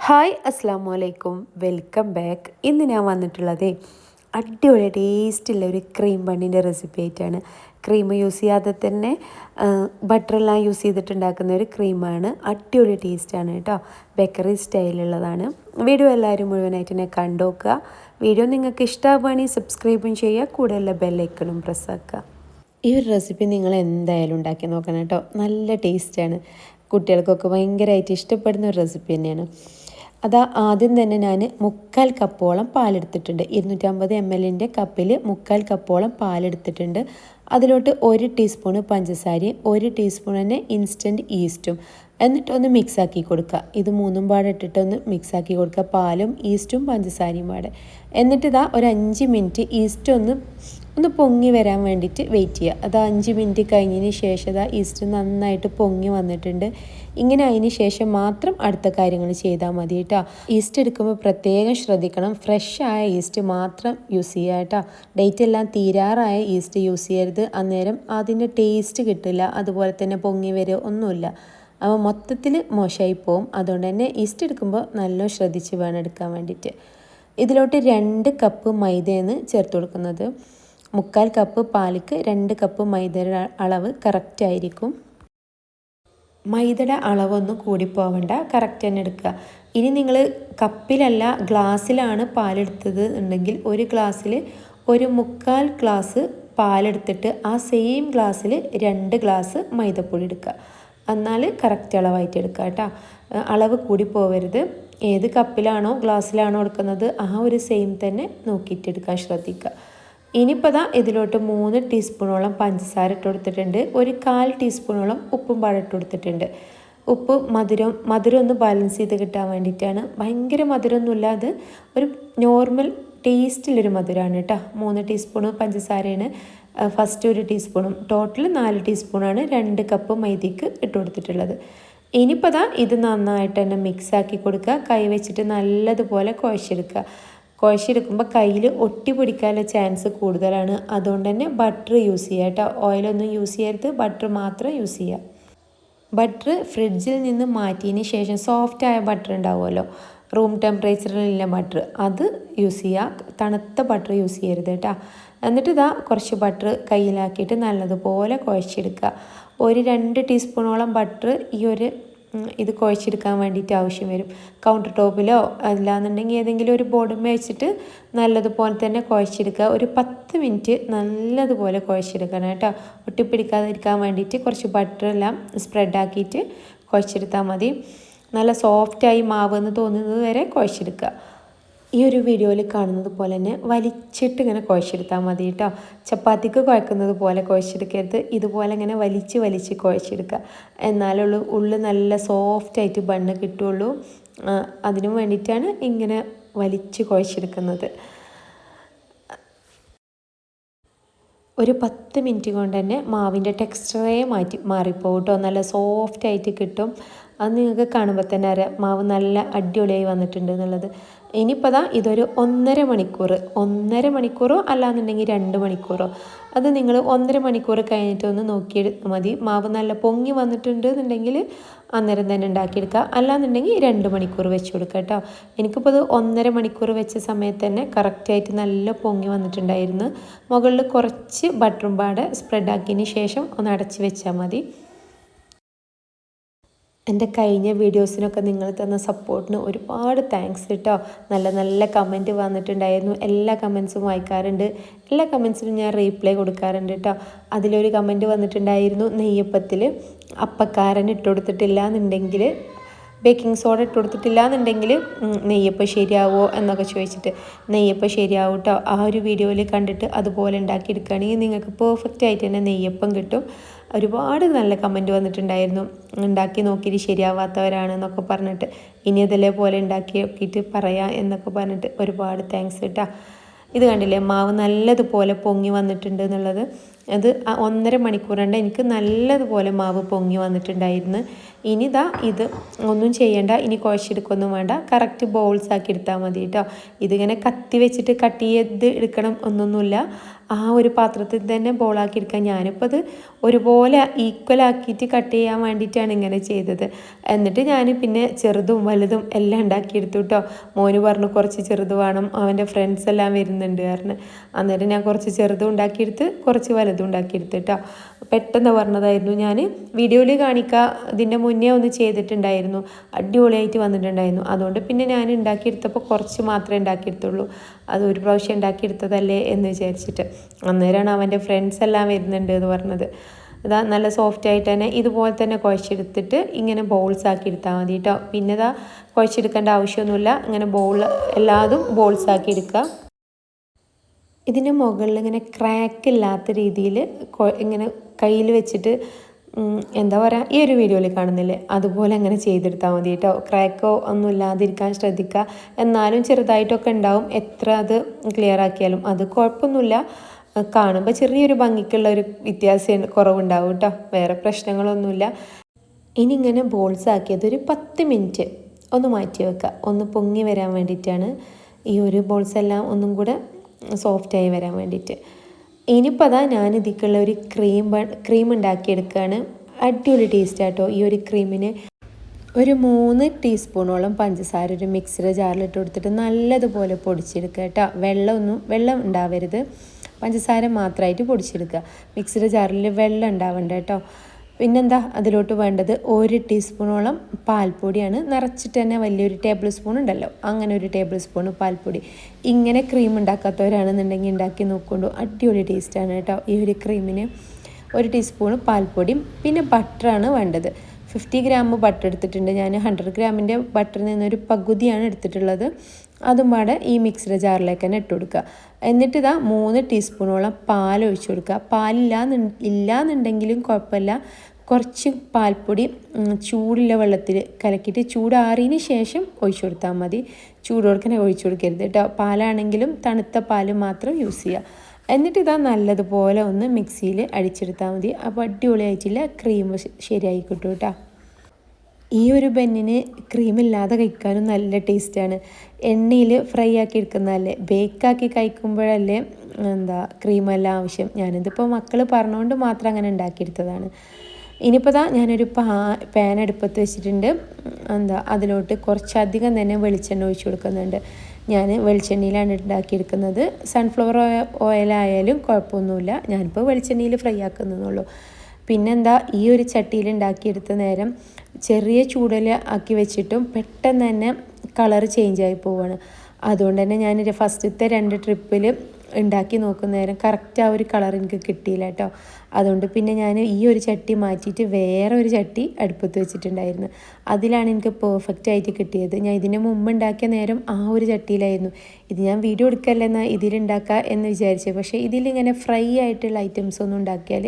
Hi അസ്സാം വലൈക്കും welcome back. ഇന്ന് ഞാൻ വന്നിട്ടുള്ളത് അടിപൊളി ടേസ്റ്റുള്ള ഒരു ക്രീം ബണ്ണിൻ്റെ റെസിപ്പി ആയിട്ടാണ്. ക്രീം യൂസ് ചെയ്യാതെ തന്നെ ബട്ടറെല്ലാം യൂസ് ചെയ്തിട്ടുണ്ടാക്കുന്ന ഒരു ക്രീമാണ്. അടിപൊളി ടേസ്റ്റാണ് കേട്ടോ. ബേക്കറി സ്റ്റൈലുള്ളതാണ്. വീഡിയോ എല്ലാവരും മുഴുവനായിട്ട് തന്നെ കണ്ടുനോക്കുക. വീഡിയോ നിങ്ങൾക്ക് ഇഷ്ടമാവുകയാണെങ്കിൽ സബ്സ്ക്രൈബും ചെയ്യുക, കൂടെയുള്ള ബെല്ലൈക്കണും പ്രസ് ആക്കുക. ഈ ഒരു റെസിപ്പി നിങ്ങൾ എന്തായാലും ഉണ്ടാക്കി നോക്കണം കേട്ടോ. നല്ല ടേസ്റ്റാണ്. കുട്ടികൾക്കൊക്കെ ഭയങ്കരമായിട്ട് ഇഷ്ടപ്പെടുന്ന ഒരു റെസിപ്പി തന്നെയാണ്. അതാ ആദ്യം തന്നെ ഞാൻ 3/4 കപ്പോളം പാലെടുത്തിട്ടുണ്ട്. 250 ml കപ്പിൽ 3/4 കപ്പോളം പാലെടുത്തിട്ടുണ്ട്. അതിലോട്ട് 1 ടീസ്പൂണ് പഞ്ചസാരയും 1 ടീസ്പൂൺ തന്നെ ഇൻസ്റ്റൻറ്റ് ഈസ്റ്റും എന്നിട്ടൊന്ന് മിക്സാക്കി കൊടുക്കുക. ഇത് മൂന്നും പാടെ ഇട്ടിട്ടൊന്ന് മിക്സാക്കി കൊടുക്കുക. പാലും ഈസ്റ്റും പഞ്ചസാരയും പാടെ. എന്നിട്ടിതാ ഒരു 5 മിനിറ്റ് ഈസ്റ്റ് ഒന്ന് പൊങ്ങി വരാൻ വേണ്ടിയിട്ട് വെയിറ്റ് ചെയ്യുക. അത് 5 മിനിറ്റ് കഴിഞ്ഞതിന് ശേഷം ഇതാ ഈസ്റ്റ് നന്നായിട്ട് പൊങ്ങി വന്നിട്ടുണ്ട്. ഇങ്ങനെ അതിന് ശേഷം മാത്രം അടുത്ത കാര്യങ്ങൾ ചെയ്താൽ മതി കേട്ടോ. ഈസ്റ്റ് എടുക്കുമ്പോൾ പ്രത്യേകം ശ്രദ്ധിക്കണം. ഫ്രഷ് ആയ ഈസ്റ്റ് മാത്രം യൂസ് ചെയ്യുക കേട്ടോ. ഡേറ്റ് എല്ലാം തീരാറായ ഈസ്റ്റ് യൂസ് ചെയ്യരുത്. അന്നേരം അതിൻ്റെ ടേസ്റ്റ് കിട്ടില്ല. അതുപോലെ തന്നെ പൊങ്ങി വരിക ഒന്നുമില്ല. അപ്പോൾ മൊത്തത്തിൽ മോശമായി പോവും. അതുകൊണ്ട് തന്നെ ഈസ്റ്റ് എടുക്കുമ്പോൾ നല്ല ശ്രദ്ധിച്ച് വേണം എടുക്കാൻ വേണ്ടിയിട്ട്. ഇതിലോട്ട് 2 കപ്പ് മൈദയാണ് ചേർത്ത് കൊടുക്കുന്നത്. 3/4 കപ്പ് പാലിക്ക് 2 കപ്പ് മൈദയുടെ അളവ് കറക്റ്റ് ആയിരിക്കും. മൈദയുടെ അളവൊന്നും കൂടിപ്പോവണ്ട, കറക്റ്റ് തന്നെ എടുക്കുക. ഇനി നിങ്ങൾ കപ്പിലല്ല ഗ്ലാസ്സിലാണ് പാലെടുത്തത് ഉണ്ടെങ്കിൽ ഒരു ഗ്ലാസ്സിൽ 1/4 ഗ്ലാസ് പാലെടുത്തിട്ട് ആ സെയിം ഗ്ലാസ്സിൽ 2 ഗ്ലാസ് മൈദപ്പൊടി എടുക്കുക. എന്നാൽ കറക്റ്റ് അളവായിട്ട് എടുക്കുക കേട്ടോ. അളവ് കൂടി പോവരുത്. ഏത് കപ്പിലാണോ ഗ്ലാസ്സിലാണോ എടുക്കുന്നത് ആ ഒരു സെയിം തന്നെ നോക്കിയിട്ട് എടുക്കാൻ ശ്രദ്ധിക്കുക. ഇനിയിപ്പോൾ ദാ ഇതിലോട്ട് 3 ടീസ്പൂണോളം പഞ്ചസാര ഇട്ട് കൊടുത്തിട്ടുണ്ട്. 1/4 ടീസ്പൂണോളം ഉപ്പും പാടെ ഇട്ട് കൊടുത്തിട്ടുണ്ട്. ഉപ്പ് മധുരം ഒന്ന് ബാലൻസ് ചെയ്ത് കിട്ടാൻ വേണ്ടിയിട്ടാണ്. ഭയങ്കര മധുരമൊന്നുമില്ല, അത് ഒരു നോർമൽ ടേസ്റ്റിലൊരു മധുരമാണ് കേട്ടോ. 3 ടീസ്പൂണ് പഞ്ചസാരയാണ് ഫസ്റ്റ് 1 ടീസ്പൂണും ടോട്ടൽ 4 ടീസ്പൂണാണ് 2 കപ്പ് മൈദയ്ക്ക് ഇട്ട് കൊടുത്തിട്ടുള്ളത്. ഇനിയിപ്പോൾ ദാ ഇത് നന്നായിട്ട് തന്നെ മിക്സാക്കി കൊടുക്കുക. കൈ വെച്ചിട്ട് നല്ലതുപോലെ കുഴച്ചെടുക്കുമ്പോൾ കയ്യിൽ ഒട്ടി പിടിക്കാനുള്ള ചാൻസ് കൂടുതലാണ്. അതുകൊണ്ട് തന്നെ ബട്ടർ യൂസ് ചെയ്യുക കേട്ടോ. ഓയിലൊന്നും യൂസ് ചെയ്യരുത്, ബട്ടർ മാത്രം യൂസ് ചെയ്യുക. ബട്ടർ ഫ്രിഡ്ജിൽ നിന്ന് മാറ്റിയതിന് ശേഷം സോഫ്റ്റായ ബട്ടർ ഉണ്ടാവുമല്ലോ, റൂം ടെമ്പറേച്ചറിലുള്ള ബട്ടർ, അത് യൂസ് ചെയ്യുക. തണുത്ത ബട്ടർ യൂസ് ചെയ്യരുത് കേട്ടോ. എന്നിട്ട് ഇതാ കുറച്ച് ബട്ടർ കയ്യിലാക്കിയിട്ട് നല്ലതുപോലെ കുഴച്ചെടുക്കുക. 2 ടീസ്പൂണോളം ബട്ടർ ഇത് കുഴച്ചെടുക്കാൻ വേണ്ടിയിട്ട് ആവശ്യം വരും. കൗണ്ടർ ടോപ്പിലോ അല്ലാന്നുണ്ടെങ്കിൽ ഏതെങ്കിലും ഒരു ബോർഡുമേ വെച്ചിട്ട് നല്ലതുപോലെ തന്നെ കുഴച്ചെടുക്കുക. ഒരു 10 മിനിറ്റ് നല്ലതുപോലെ കുഴച്ചെടുക്കണം കേട്ടോ. ഒട്ടിപ്പിടിക്കാതിരിക്കാൻ വേണ്ടിയിട്ട് കുറച്ച് ബട്ടറെല്ലാം സ്പ്രെഡാക്കിയിട്ട് കുഴച്ചെടുത്താൽ മതി. നല്ല സോഫ്റ്റായി മാവെന്ന് തോന്നുന്നത് വരെ കുഴച്ചെടുക്കുക. ഈ ഒരു വീഡിയോയിൽ കാണുന്നത് പോലെ തന്നെ വലിച്ചിട്ട് ഇങ്ങനെ കുഴച്ചെടുത്താൽ മതി കേട്ടോ. ചപ്പാത്തിക്ക് കുഴക്കുന്നത് പോലെ കുഴച്ചെടുക്കരുത്. ഇതുപോലെ ഇങ്ങനെ വലിച്ച് കുഴച്ചെടുക്കുക. എന്നാലുള്ളൂ ഉള്ളിൽ നല്ല സോഫ്റ്റായിട്ട് ബണ്ണ് കിട്ടുള്ളൂ. അതിനു വേണ്ടിയിട്ടാണ് ഇങ്ങനെ വലിച്ച് കുഴച്ചെടുക്കുന്നത്. ഒരു 10 മിനിറ്റ് കൊണ്ട് തന്നെ മാവിൻ്റെ ടെക്സ്ചറേ മാറിപ്പോകും കേട്ടോ. നല്ല സോഫ്റ്റായിട്ട് കിട്ടും. അത് നിങ്ങൾക്ക് കാണുമ്പോൾ തന്നെ അറിയാം മാവ് നല്ല അടിപൊളിയായി വന്നിട്ടുണ്ട് എന്നുള്ളത്. ഇനിയിപ്പോൾ ദാ ഇതൊരു 1.5 മണിക്കൂറോ അല്ലാന്നുണ്ടെങ്കിൽ 2 മണിക്കൂറോ, അത് നിങ്ങൾ 1.5 മണിക്കൂർ കഴിഞ്ഞിട്ടൊന്ന് നോക്കിയെടുത്താൽ മതി. മാവ് നല്ല പൊങ്ങി വന്നിട്ടുണ്ട് എന്നുണ്ടെങ്കിൽ അന്നേരം തന്നെ ഉണ്ടാക്കിയെടുക്കുക. അല്ലാന്നുണ്ടെങ്കിൽ 2 മണിക്കൂർ വെച്ച് കൊടുക്കുക കേട്ടോ. എനിക്കിപ്പോൾ അത് 1.5 മണിക്കൂർ വെച്ച സമയത്ത് തന്നെ കറക്റ്റായിട്ട് നല്ല പൊങ്ങി വന്നിട്ടുണ്ടായിരുന്നു. മുകളിൽ കുറച്ച് ബട്ടറും പാടെ സ്പ്രെഡാക്കിയതിന് ശേഷം ഒന്ന് അടച്ച് വെച്ചാൽ മതി. എൻ്റെ കഴിഞ്ഞ വീഡിയോസിനൊക്കെ നിങ്ങൾ തന്ന സപ്പോർട്ടിന് ഒരുപാട് താങ്ക്സ് കേട്ടോ. നല്ല കമൻറ്റ് വന്നിട്ടുണ്ടായിരുന്നു. എല്ലാ കമൻസും വായിക്കാറുണ്ട്. എല്ലാ കമൻസിനും ഞാൻ റീപ്ലൈ കൊടുക്കാറുണ്ട് കേട്ടോ. അതിലൊരു കമൻറ്റ് വന്നിട്ടുണ്ടായിരുന്നു, നെയ്യപ്പത്തിൽ അപ്പക്കാരൻ ഇട്ട് കൊടുത്തിട്ടില്ല എന്നുണ്ടെങ്കിൽ, ബേക്കിംഗ് സോഡ ഇട്ട് കൊടുത്തിട്ടില്ല എന്നുണ്ടെങ്കിൽ നെയ്യപ്പം ശരിയാവുമോ എന്നൊക്കെ ചോദിച്ചിട്ട്. നെയ്യപ്പം ശരിയാവും കേട്ടോ. ആ ഒരു വീഡിയോയിൽ കണ്ടിട്ട് അതുപോലെ ഉണ്ടാക്കിയെടുക്കുകയാണെങ്കിൽ നിങ്ങൾക്ക് പെർഫെക്റ്റ് ആയിട്ട് തന്നെ നെയ്യപ്പം കിട്ടും. ഒരുപാട് നല്ല കമൻറ്റ് വന്നിട്ടുണ്ടായിരുന്നു, ഉണ്ടാക്കി നോക്കിയിട്ട് ശരിയാവാത്തവരാണെന്നൊക്കെ പറഞ്ഞിട്ട്. ഇനി അതേപോലെ ഉണ്ടാക്കി നോക്കിയിട്ട് പറയാം എന്നൊക്കെ പറഞ്ഞിട്ട് ഒരുപാട് താങ്ക്സ് കേട്ടോ. ഇത് കണ്ടില്ലേ മാവ് നല്ലതുപോലെ പൊങ്ങി വന്നിട്ടുണ്ട് എന്നുള്ളത്. അത് 1.5 മണിക്കൂർ കൊണ്ട് എനിക്ക് നല്ലതുപോലെ മാവ് പൊങ്ങി വന്നിട്ടുണ്ടായിരുന്നു. ഇനി ഇത് ഒന്നും ചെയ്യണ്ട, ഇനി കുഴച്ചെടുക്കൊന്നും വേണ്ട, കറക്റ്റ് ബോൾസ് ആക്കി എടുത്താൽ മതി കേട്ടോ. ഇതിങ്ങനെ കത്തി വെച്ചിട്ട് കട്ട് ചെയ്ത് എടുക്കണം ഒന്നൊന്നുമില്ല, ആ ഒരു പാത്രത്തിൽ തന്നെ ബോളാക്കി എടുക്കാം. ഞാനിപ്പോൾ അത് ഒരുപോലെ ഈക്വലാക്കിയിട്ട് കട്ട് ചെയ്യാൻ വേണ്ടിയിട്ടാണ് ഇങ്ങനെ ചെയ്തത്. എന്നിട്ട് ഞാൻ പിന്നെ ചെറുതും വലുതും എല്ലാം ഉണ്ടാക്കിയെടുത്തു കേട്ടോ. മോന് പറഞ്ഞു കുറച്ച് ചെറുത് വേണം, അവൻ്റെ ഫ്രണ്ട്സ് എല്ലാം വരുന്നുണ്ട് കാരണം. അന്നേരം ഞാൻ കുറച്ച് ചെറുതും ഉണ്ടാക്കിയെടുത്ത് കുറച്ച് വലുതും ഉണ്ടാക്കിയെടുത്ത് കേട്ടോ. പെട്ടെന്ന് പറഞ്ഞതായിരുന്നു. ഞാൻ വീഡിയോയിൽ കാണിക്കുക ഇതിൻ്റെ മുന്നേ ഒന്ന് ചെയ്തിട്ടുണ്ടായിരുന്നു, അടിപൊളിയായിട്ട് വന്നിട്ടുണ്ടായിരുന്നു. അതുകൊണ്ട് പിന്നെ ഞാൻ ഉണ്ടാക്കിയെടുത്തപ്പോൾ കുറച്ച് മാത്രമേ ഉണ്ടാക്കിയെടുത്തുള്ളൂ. അത് ഒരു പ്രാവശ്യം ഉണ്ടാക്കിയെടുത്തതല്ലേ എന്ന് വിചാരിച്ചിട്ട്. അന്നേരമാണ് അവൻ്റെ ഫ്രണ്ട്സ് എല്ലാം വരുന്നുണ്ട് എന്ന് പറഞ്ഞത്. ഇതാ നല്ല സോഫ്റ്റ് ആയിട്ട് തന്നെ ഇതുപോലെ തന്നെ കുഴച്ചെടുത്തിട്ട് ഇങ്ങനെ ബോൾസ് ആക്കി എടുത്താൽ മതി കേട്ടോ. പിന്നെ ഇതാ കുഴച്ചെടുക്കേണ്ട ആവശ്യമൊന്നുമില്ല, ഇങ്ങനെ എല്ലാതും ബോൾസ് ആക്കി എടുക്കുക. ഇതിൻ്റെ മുകളിൽ ഇങ്ങനെ ക്രാക്ക് ഇല്ലാത്ത രീതിയിൽ ഇങ്ങനെ കയ്യിൽ വെച്ചിട്ട് എന്താ പറയുക, ഈ ഒരു വീഡിയോയിൽ കാണുന്നില്ലേ അതുപോലെ അങ്ങനെ ചെയ്തെടുത്താൽ മതി കേട്ടോ. ക്രാക്കോ ഒന്നും ഇല്ലാതിരിക്കാൻ ശ്രദ്ധിക്കുക. എന്നാലും ചെറുതായിട്ടൊക്കെ ഉണ്ടാവും, എത്ര അത് ക്ലിയർ ആക്കിയാലും അത് കുഴപ്പമൊന്നുമില്ല. കാണുമ്പോൾ ചെറിയൊരു ഭംഗിക്കുള്ള ഒരു വ്യത്യാസം കുറവുണ്ടാവും കേട്ടോ, വേറെ പ്രശ്നങ്ങളൊന്നുമില്ല. ഇനി ഇങ്ങനെ ബോൾസ് ആക്കിയത് ഒരു 10 മിനിറ്റ് ഒന്ന് മാറ്റി വെക്കുക, ഒന്ന് പൊങ്ങി വരാൻ വേണ്ടിയിട്ടാണ്. ഈ ഒരു ബോൾസ് എല്ലാം ഒന്നും കൂടെ സോഫ്റ്റായി വരാൻ വേണ്ടിയിട്ട്. ഇനിയിപ്പോൾ അതാ ഞാൻ ഇതിക്കുള്ള ഒരു ക്രീം ഉണ്ടാക്കിയെടുക്കുകയാണ്. അടിപൊളി ടേസ്റ്റ് ആട്ടോ ഈ ഒരു ക്രീമിന്. ഒരു 3 ടീസ്പൂണോളം പഞ്ചസാര ഒരു മിക്സിയുടെ ജാറിലിട്ട് കൊടുത്തിട്ട് നല്ലതുപോലെ പൊടിച്ചെടുക്കുക കേട്ടോ. വെള്ളം ഉണ്ടാവരുത്, പഞ്ചസാര മാത്രമായിട്ട് പൊടിച്ചെടുക്കുക. മിക്സിയുടെ ജാറിൽ വെള്ളം ഉണ്ടാവണ്ട കേട്ടോ. പിന്നെന്താ അതിലോട്ട് വേണ്ടത് 1 ടീസ്പൂണോളം പാൽപ്പൊടിയാണ്. നിറച്ചിട്ട് തന്നെ വലിയൊരു ടേബിൾ സ്പൂൺ ഉണ്ടല്ലോ, അങ്ങനെ ഒരു ടേബിൾ സ്പൂൺ പാൽപ്പൊടി. ഇങ്ങനെ ക്രീം ഉണ്ടാക്കാത്തവരാണെന്നുണ്ടെങ്കിൽ ഉണ്ടാക്കി നോക്കൊണ്ടു, അടിപൊളി ടേസ്റ്റാണ് കേട്ടോ ഈ ഒരു ക്രീമിന്. 1 ടീസ്പൂൺ പാൽപ്പൊടിയും പിന്നെ ബട്ടറാണ് വേണ്ടത്. 50 ഗ്രാം ബട്ടർ എടുത്തിട്ടുണ്ട് ഞാൻ. 100 ഗ്രാമിൻ്റെ ബട്ടറിൽ നിന്നൊരു പകുതിയാണ് എടുത്തിട്ടുള്ളത്. അതും പാടെ ഈ മിക്സിയുടെ ജാറിലേക്ക് തന്നെ ഇട്ട് കൊടുക്കുക. എന്നിട്ട് ഇതാ 3 ടീസ്പൂണോളം പാൽ ഒഴിച്ചു കൊടുക്കുക. ഇല്ലാന്നുണ്ടെങ്കിലും കുഴപ്പമില്ല, കുറച്ച് പാൽപ്പൊടി ചൂടുള്ള വെള്ളത്തിൽ കലക്കിയിട്ട് ചൂടാറിയതിന് ശേഷം ഒഴിച്ചു കൊടുത്താൽ മതി. ചൂടോടെ ഒഴിച്ചു കൊടുക്കരുത് കേട്ടോ. പാലാണെങ്കിലും തണുത്ത പാൽ മാത്രം യൂസ് ചെയ്യുക. എന്നിട്ട് ഇതാ നല്ലതുപോലെ ഒന്ന് മിക്സിയിൽ അടിച്ചെടുത്താൽ മതി. അപ്പോൾ അടിപൊളിയായിട്ടില്ല ക്രീം ശരിയായി കിട്ടും കേട്ടോ. ഈ ഒരു ബന്നിന് ക്രീമില്ലാതെ കഴിക്കാനും നല്ല ടേസ്റ്റാണ്. എണ്ണയിൽ ഫ്രൈ ആക്കി എടുക്കുന്നതല്ലേ, ബേക്കാക്കി കഴിക്കുമ്പോഴല്ലേ ക്രീമെല്ലാം ആവശ്യം. ഞാനിതിപ്പോൾ മക്കൾ പറഞ്ഞുകൊണ്ട് മാത്രം അങ്ങനെ ഉണ്ടാക്കിയെടുത്തതാണ്. ഇനിയിപ്പോൾ ഞാനൊരു പാൻ അടുപ്പത്ത് വെച്ചിട്ടുണ്ട്. അതിലോട്ട് കുറച്ചധികം തന്നെ വെളിച്ചെണ്ണ ഒഴിച്ചു കൊടുക്കുന്നുണ്ട്. ഞാൻ വെളിച്ചെണ്ണയിലാണ് ഉണ്ടാക്കിയെടുക്കുന്നത്. സൺഫ്ലവർ ഓയിലായാലും കുഴപ്പമൊന്നുമില്ല, ഞാനിപ്പോൾ വെളിച്ചെണ്ണയിൽ ഫ്രൈ ആക്കുന്നതെന്നുള്ളൂ. പിന്നെന്താ ഈ ഒരു ചട്ടിയിൽ ഉണ്ടാക്കിയെടുത്ത നേരം ചെറിയ ചൂടിൽ ആക്കി വെച്ചിട്ടും പെട്ടെന്ന് തന്നെ കളർ ചേഞ്ചായി പോവുകയാണ്. അതുകൊണ്ട് തന്നെ ഞാൻ ഫസ്റ്റത്തെ 2 ട്രിപ്പിൽ ഉണ്ടാക്കി നോക്കുന്ന നേരം കറക്റ്റ് ആ ഒരു കളർ എനിക്ക് കിട്ടിയില്ല കേട്ടോ. അതുകൊണ്ട് പിന്നെ ഞാൻ ഈ ഒരു ചട്ടി മാറ്റിയിട്ട് വേറെ ഒരു ചട്ടി അടുപ്പത്ത് വെച്ചിട്ടുണ്ടായിരുന്നു. അതിലാണ് എനിക്ക് പെർഫെക്റ്റ് ആയിട്ട് കിട്ടിയത്. ഞാൻ ഇതിന് മുമ്പ് ഉണ്ടാക്കിയ നേരം ആ ഒരു ചട്ടിയിലായിരുന്നു. ഇത് ഞാൻ വീഡിയോ എടുക്കല്ലെന്നാൽ ഇതിലുണ്ടാക്കുക എന്ന് വിചാരിച്ചു. പക്ഷേ ഇതിലിങ്ങനെ ഫ്രൈ ആയിട്ടുള്ള ഐറ്റംസ് ഒന്നും ഉണ്ടാക്കിയാൽ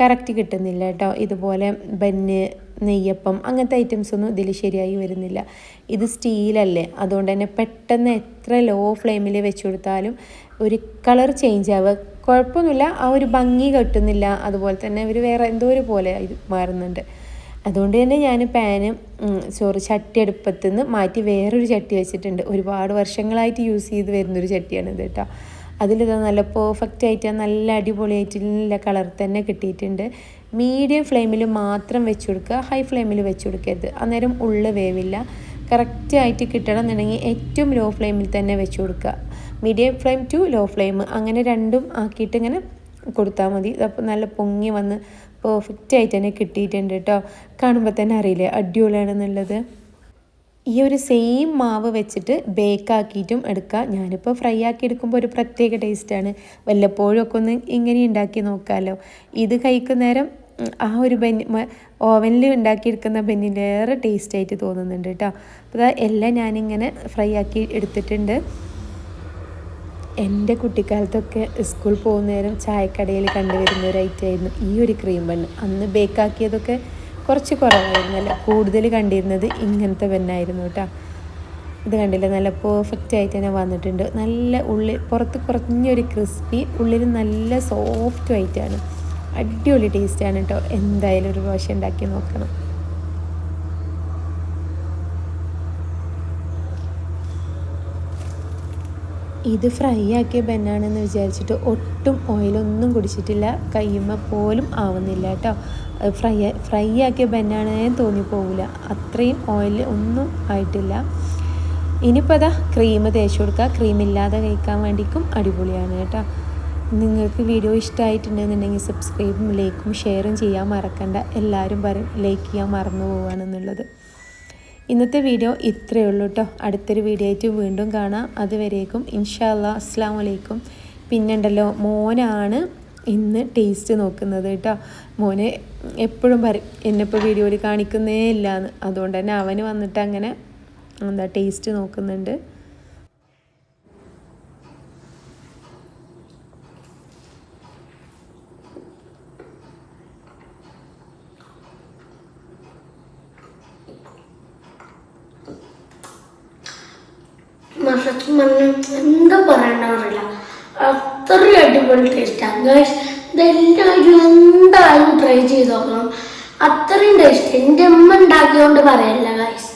കറക്റ്റ് കിട്ടുന്നില്ല കേട്ടോ. ഇതുപോലെ ബന്ന്, നെയ്യപ്പം അങ്ങനത്തെ ഐറ്റംസ് ഒന്നും ഇതിൽ ശരിയായി വരുന്നില്ല. ഇത് സ്റ്റീലല്ലേ, അതുകൊണ്ട് തന്നെ പെട്ടെന്ന് എത്ര ലോ ഫ്ലെയിമിൽ വെച്ച് കൊടുത്താലും ഒരു കളർ ചേഞ്ച് ആവുക. കുഴപ്പമൊന്നുമില്ല, ആ ഒരു ഭംഗി കിട്ടുന്നില്ല. അതുപോലെ തന്നെ ഒരു വേറെ എന്തോ ഒരു പോലെ മാറുന്നുണ്ട്. അതുകൊണ്ട് തന്നെ ഞാൻ ചട്ടി അടുപ്പത്തു നിന്ന് മാറ്റി വേറൊരു ചട്ടി വെച്ചിട്ടുണ്ട്. ഒരുപാട് വർഷങ്ങളായിട്ട് യൂസ് ചെയ്ത് വരുന്നൊരു ചട്ടിയാണിത് കേട്ടോ. അതിലിത് നല്ല പെർഫെക്റ്റ് ആയിട്ട് നല്ല അടിപൊളിയായിട്ടുള്ള കളർ തന്നെ കിട്ടിയിട്ടുണ്ട്. മീഡിയം ഫ്ലെയിമിൽ മാത്രം വെച്ച് കൊടുക്കുക, ഹൈ ഫ്ലെയിമിൽ വെച്ച് കൊടുക്കരുത്, അന്നേരം ഉള്ളു വേവില്ല. കറക്റ്റായിട്ട് കിട്ടണം എന്നുണ്ടെങ്കിൽ ഏറ്റവും ലോ ഫ്ലെയിമിൽ തന്നെ വെച്ച് കൊടുക്കുക. Medium flame to low flame അങ്ങനെ രണ്ടും ആക്കിയിട്ട് ഇങ്ങനെ കൊടുത്താൽ മതി. അപ്പോൾ നല്ല പൊങ്ങി വന്ന് പെർഫെക്റ്റ് ആയിട്ട് തന്നെ കിട്ടിയിട്ടുണ്ട് കേട്ടോ. കാണുമ്പോൾ തന്നെ അറിയില്ലേ അടിപൊളിയാണെന്നുള്ളത്. ഈ ഒരു സെയിം മാവ് വെച്ചിട്ട് ബേക്കാക്കിയിട്ടും എടുക്കുക. ഞാനിപ്പോൾ ഫ്രൈ ആക്കി എടുക്കുമ്പോൾ ഒരു പ്രത്യേക ടേസ്റ്റാണ്. വല്ലപ്പോഴും ഒക്കെ ഒന്ന് ഇങ്ങനെ ഉണ്ടാക്കി നോക്കാമല്ലോ. ഇത് കഴിക്കുന്നേരം ആ ഒരു ഓവനിൽ ഉണ്ടാക്കിയെടുക്കുന്ന ബന്നിലേറെ ടേസ്റ്റായിട്ട് തോന്നുന്നുണ്ട് കേട്ടോ. അപ്പോൾ എല്ലാം ഞാനിങ്ങനെ ഫ്രൈ ആക്കി എടുത്തിട്ടുണ്ട്. എൻ്റെ കുട്ടിക്കാലത്തൊക്കെ സ്കൂൾ പോകുന്ന നേരം ചായക്കടയിൽ കണ്ടുവരുന്ന ഒരു ഐറ്റമായിരുന്നു ഈ ഒരു ക്രീം ബണ്ണ്. അന്ന് ബേക്കാക്കിയതൊക്കെ കുറച്ച് കുറവായിരുന്നല്ലോ, കൂടുതൽ കണ്ടിരുന്നത് ഇങ്ങനത്തെ ബന്നായിരുന്നു കേട്ടോ. ഇത് കണ്ടില്ല, നല്ല പെർഫെക്റ്റ് ആയിട്ട് തന്നെ വന്നിട്ടുണ്ട്. നല്ല ഉള്ളിൽ പുറത്ത് കുറഞ്ഞൊരു ക്രിസ്പി, ഉള്ളിൽ നല്ല സോഫ്റ്റ് ആയിട്ടാണ്. അടിപൊളി ടേസ്റ്റാണ് കേട്ടോ. എന്തായാലും ഒരു പ്രാവശ്യം ഉണ്ടാക്കി നോക്കണം. ഇത് ഫ്രൈ ആക്കിയ ബന്നാണെന്ന് വിചാരിച്ചിട്ട് ഒട്ടും ഓയിലൊന്നും കുടിച്ചിട്ടില്ല, കയ്യുമ്മ പോലും ആവുന്നില്ല കേട്ടോ. ഫ്രൈ ആക്കിയ ബന്നാണേ തോന്നിപ്പോവില്ല, അത്രയും ഓയിൽ ഒന്നും ആയിട്ടില്ല. ഇനിയിപ്പോൾ അതാ ക്രീം തേച്ച് കൊടുക്കുക. ക്രീമില്ലാതെ കഴിക്കാൻ വേണ്ടിക്കും അടിപൊളിയാണ് കേട്ടോ. നിങ്ങൾക്ക് വീഡിയോ ഇഷ്ടമായിട്ടുണ്ടെന്നുണ്ടെങ്കിൽ സബ്സ്ക്രൈബും ലൈക്കും ഷെയറും ചെയ്യാൻ മറക്കണ്ട. എല്ലാവരും പറയും ലൈക്ക് ചെയ്യാൻ മറന്നു പോവുകയാണെന്നുള്ളത്. ഇന്നത്തെ വീഡിയോ ഇത്രയേ ഉള്ളൂ കേട്ടോ. അടുത്തൊരു വീഡിയോ ആയിട്ട് വീണ്ടും കാണാം. അതുവരേക്കും ഇൻഷാ അല്ലാഹ് അസ്സലാമു അലൈക്കും. പിന്നുണ്ടല്ലോ മോനാണ് ഇന്ന് ടേസ്റ്റ് നോക്കുന്നത് കേട്ടോ. മോന് എപ്പോഴും പറയും എന്നെപ്പോൾ വീഡിയോയിൽ കാണിക്കുന്നേ ഇല്ലയെന്ന്. അതുകൊണ്ട് തന്നെ അവന് വന്നിട്ട് അങ്ങനെ ടേസ്റ്റ് നോക്കുന്നുണ്ട്. എന്താ പറയണ്ടറിയില്ല, അത്രയും അടിപൊളി ടേസ്റ്റാണ് ഗൈസ്. ഇതെല്ലാവരും എന്തായാലും ട്രൈ ചെയ്ത് നോക്കണം, അത്രയും ടേസ്റ്റ്. എൻ്റെ അമ്മ ഉണ്ടാക്കിയതുകൊണ്ട് പറയല്ല ഗൈസ്.